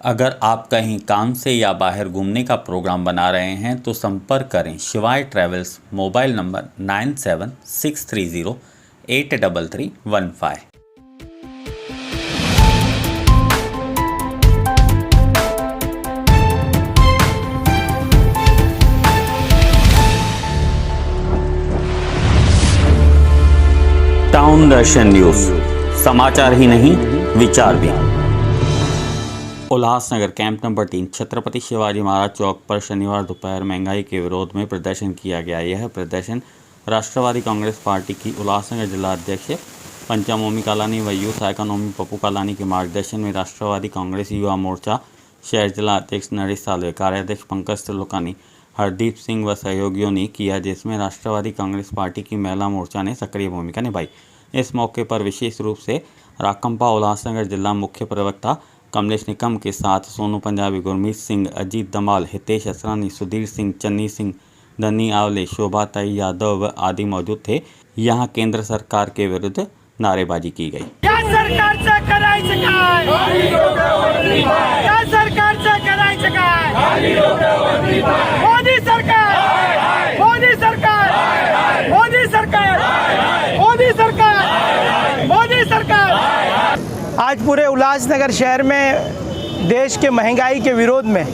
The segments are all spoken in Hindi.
अगर आप कहीं काम से या बाहर घूमने का प्रोग्राम बना रहे हैं तो संपर्क करें शिवाय ट्रैवल्स। Mobile number 9763083315। टाउन दर्शन न्यूज, समाचार ही नहीं विचार भी। उल्लासनगर कैंप नंबर 3 छत्रपति शिवाजी महाराज चौक पर शनिवार दोपहर महंगाई के विरोध में प्रदर्शन किया गया। यह प्रदर्शन राष्ट्रवादी कांग्रेस पार्टी की उल्लासनगर जिला अध्यक्ष पंचम ओमी कालानी व यूथ आइकन ओमी पप्पू कालानी के मार्गदर्शन में राष्ट्रवादी कांग्रेस युवा मोर्चा शहर जिला अध्यक्ष नरेश सालवे, कार्याध्यक्ष पंकज त्रिलोकानी, हरदीप सिंह व सहयोगियों ने किया, जिसमें राष्ट्रवादी कांग्रेस पार्टी की महिला मोर्चा ने सक्रिय भूमिका निभाई। इस मौके पर विशेष रूप से राकंपा उल्लासनगर जिला मुख्य प्रवक्ता कमलेश निकम के साथ सोनू पंजाबी, गुरमीत सिंह, अजीत दमाल, हितेश असरानी, सुधीर सिंह, चन्नी सिंह, धनी आवले, शोभा ताई यादव आदि मौजूद थे। यहाँ केंद्र सरकार के विरुद्ध नारेबाजी की गई। मोदी सरकार, मोदी सरकार, मोदी सरकार, मोदी सरकार, मोदी सरकार। आज पूरे उल्लासनगर शहर में देश के महंगाई के विरोध में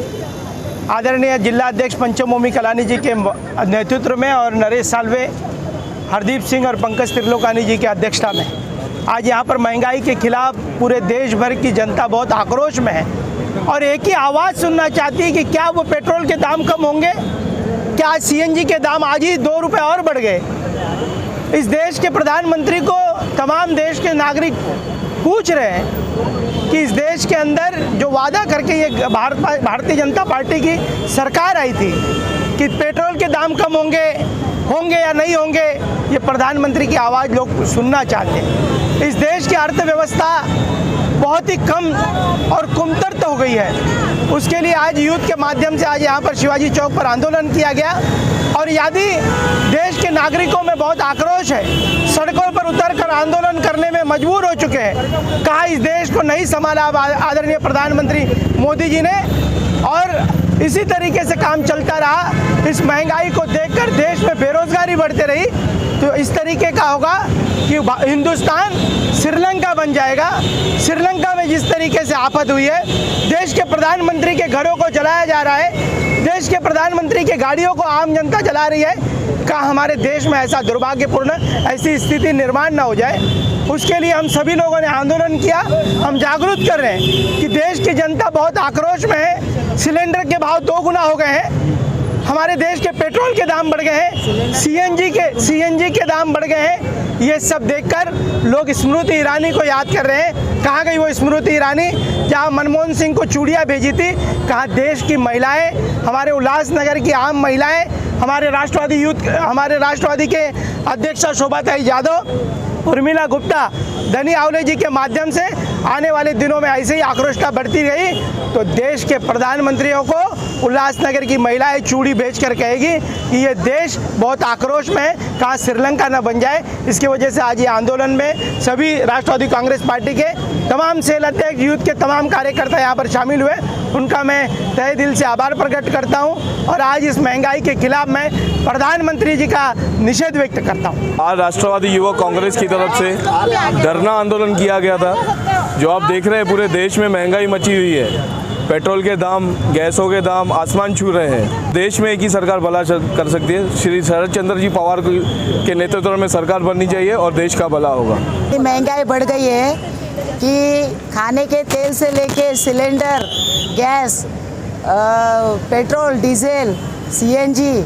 आदरणीय जिला अध्यक्ष पंचम ओमी कलानी जी के नेतृत्व में और नरेश सालवे, हरदीप सिंह और पंकज त्रिलोकानी जी की अध्यक्षता में आज यहाँ पर महंगाई के खिलाफ पूरे देश भर की जनता बहुत आक्रोश में है और एक ही आवाज़ सुनना चाहती है कि क्या वो पेट्रोल के दाम कम होंगे? क्या आज सीएनजी के दाम आज ही 2 रुपये और बढ़ गए? इस देश के प्रधानमंत्री को तमाम देश के नागरिक पूछ रहे हैं कि इस देश के अंदर जो वादा करके ये भारतीय जनता पार्टी की सरकार आई थी कि पेट्रोल के दाम कम होंगे या नहीं होंगे, ये प्रधानमंत्री की आवाज़ लोग सुनना चाहते हैं। इस देश की अर्थव्यवस्था बहुत ही कम और कुंठित हो गई है। उसके लिए आज यूथ के माध्यम से आज यहाँ पर शिवाजी चौक पर आंदोलन किया गया और यदि देश के नागरिकों में बहुत आक्रोश है, सड़कों पर उतरकर आंदोलन करने में मजबूर हो चुके हैं। कहा इस देश को नहीं संभाला आदरणीय प्रधानमंत्री मोदी जी ने और इसी तरीके से काम चलता रहा। इस महंगाई को देखकर देश में बेरोजगारी बढ़ती रही तो इस तरीके का होगा कि हिंदुस्तान श्रीलंका बन जाएगा। श्रीलंका में जिस तरीके से आफत हुई है, देश के प्रधानमंत्री के घरों को जलाया जा रहा है, देश के प्रधानमंत्री के गाड़ियों को आम जनता जला रही है, क्या हमारे देश में ऐसा दुर्भाग्यपूर्ण ऐसी स्थिति निर्माण ना हो जाए? उसके लिए हम सभी लोगों ने आंदोलन किया। हम जागरूक कर रहे हैं कि देश की जनता बहुत आक्रोश में है। सिलेंडर के भाव 2 गुना हो गए हैं, हमारे देश के पेट्रोल के दाम बढ़ गए हैं, सीएनजी के दाम बढ़ गए हैं। ये सब देखकर लोग स्मृति ईरानी को याद कर रहे हैं। कहाँ गई वो स्मृति ईरानी जहाँ मनमोहन सिंह को चूड़ियाँ भेजी थी? कहाँ देश की महिलाएं, हमारे उल्लासनगर की आम महिलाएं, हमारे राष्ट्रवादी के अध्यक्षा शोभा ताई यादव, उर्मिला गुप्ता, धनी आवले जी के माध्यम से आने वाले दिनों में ऐसे ही आक्रोशता बढ़ती रही तो देश के प्रधानमंत्रियों को उल्लासनगर की महिलाएं चूड़ी बेचकर कहेगी कि ये देश बहुत आक्रोश में है, कहाँ श्रीलंका न बन जाए। इसकी वजह से आज ये आंदोलन में सभी राष्ट्रवादी कांग्रेस पार्टी के तमाम सेल अध्यक्ष, यूथ के तमाम कार्यकर्ता यहाँ पर शामिल हुए। उनका मैं तहे दिल से आभार प्रकट करता हूँ और आज इस महंगाई के खिलाफ मैं प्रधानमंत्री जी का निषेध व्यक्त करता हूँ। आज राष्ट्रवादी युवा कांग्रेस की तरफ से धरना आंदोलन किया गया था। जो आप देख रहे हैं पूरे देश में महंगाई मची हुई है, पेट्रोल के दाम, गैसों के दाम आसमान छू रहे हैं। देश में एक ही सरकार भला कर सकती है, श्री शरद चंद्र जी पवार के नेतृत्व में सरकार बननी चाहिए और देश का भला होगा। महंगाई बढ़ गई है कि खाने के तेल से लेके cylinder, gas, petrol, diesel, CNG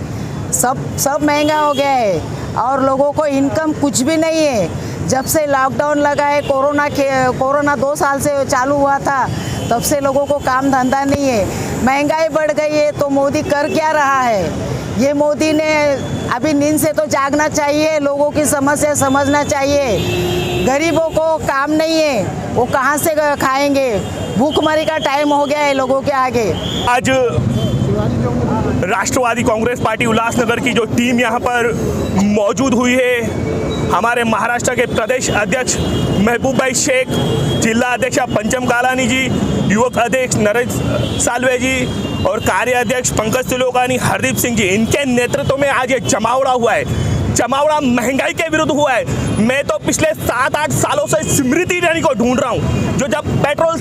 सब महंगा हो गया है और लोगों को इनकम कुछ भी नहीं है। जब से लॉकडाउन लगा है, कोरोना 2 साल से चालू हुआ था, तब से लोगों को काम धंधा नहीं है। महंगाई बढ़ गई है तो मोदी कर क्या रहा है? ये मोदी ने अभी नींद से तो जागना चाहिए, लोगों की समस्या समझना चाहिए। गरीबों को काम नहीं है, वो कहाँ से खाएंगे? भूखमरी का टाइम हो गया है लोगों के आगे। आज राष्ट्रवादी कांग्रेस पार्टी उल्लासनगर की जो टीम यहाँ पर मौजूद हुई है, हमारे महाराष्ट्र के प्रदेश अध्यक्ष महबूब भाई शेख, जिला अध्यक्ष पंचम कालानी जी, युवक अध्यक्ष नरेश साल्वे जी और कार्याध्यक्ष पंकज तिलोकानी, हरदीप सिंह जी, इनके नेतृत्व में आज ये जमावड़ा हुआ है। जमावड़ा महंगाई के विरुद्ध हुआ है। मैं तो पिछले 7-8 सालों से स्मृति ईरानी को ढूंढ रहा हूँ, जो जब पेट्रोल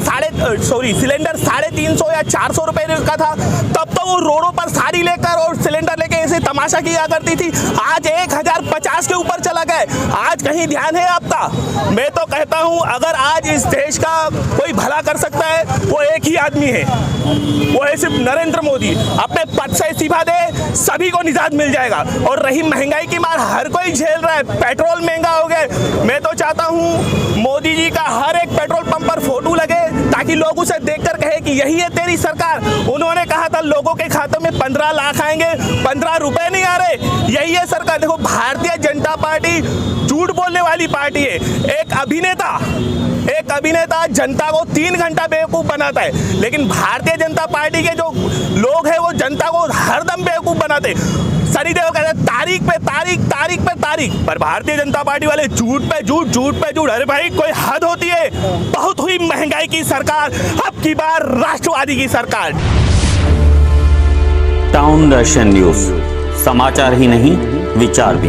सिलेंडर 350 या 400 रुपए का था, तब तो वो रोडों पर साड़ी लेकर और सिलेंडर लेके ऐसे तमाशा किया करती थी। आज 1050 के ऊपर चला गया। आज कहीं ध्यान है आपका? मैं तो कहता हूँ अगर आज इस देश का कोई भला कर सकता है वो एक ही आदमी है, वो है सिर्फ नरेंद्र मोदी। अपने पद से इस्तीफा दे, सभी को निजात मिल जाएगा। और रही महंगाई की मार, हर कोई झेल रहा है। पेट्रोल महंगा हो गया। मैं तो चाहता हूँ मोदी जी का हर एक पेट्रोल पंप पर फोटो लगे ताकि लोग उसे देखकर कहे कि यही है तेरी सरकार। उन्होंने कहा था लोगों के खातों में 15 लाख आएंगे, 15 रुपए नहीं आ रहे। यही है सरकार। देखो, भारतीय जनता पार्टी झूठ बोलने वाली पार्टी है। एक अभिनेता जनता को 3 घंटा बेवकूफ बनाता है, लेकिन भारतीय जनता पार्टी के जो लोग हैं वो जनता को हरदम बेवकूफ बनाते। सनीदेव कहते हैं तारीख पे तारीख, पर भारतीय जनता पार्टी वाले झूठ पे झूठ। अरे भाई, कोई हद होती है। बहुत हुई महंगाई की सरकार, अब की बार राष्ट्रवादी की सरकार। टाउन दर्शन न्यूज, समाचार ही नहीं, विचार भी।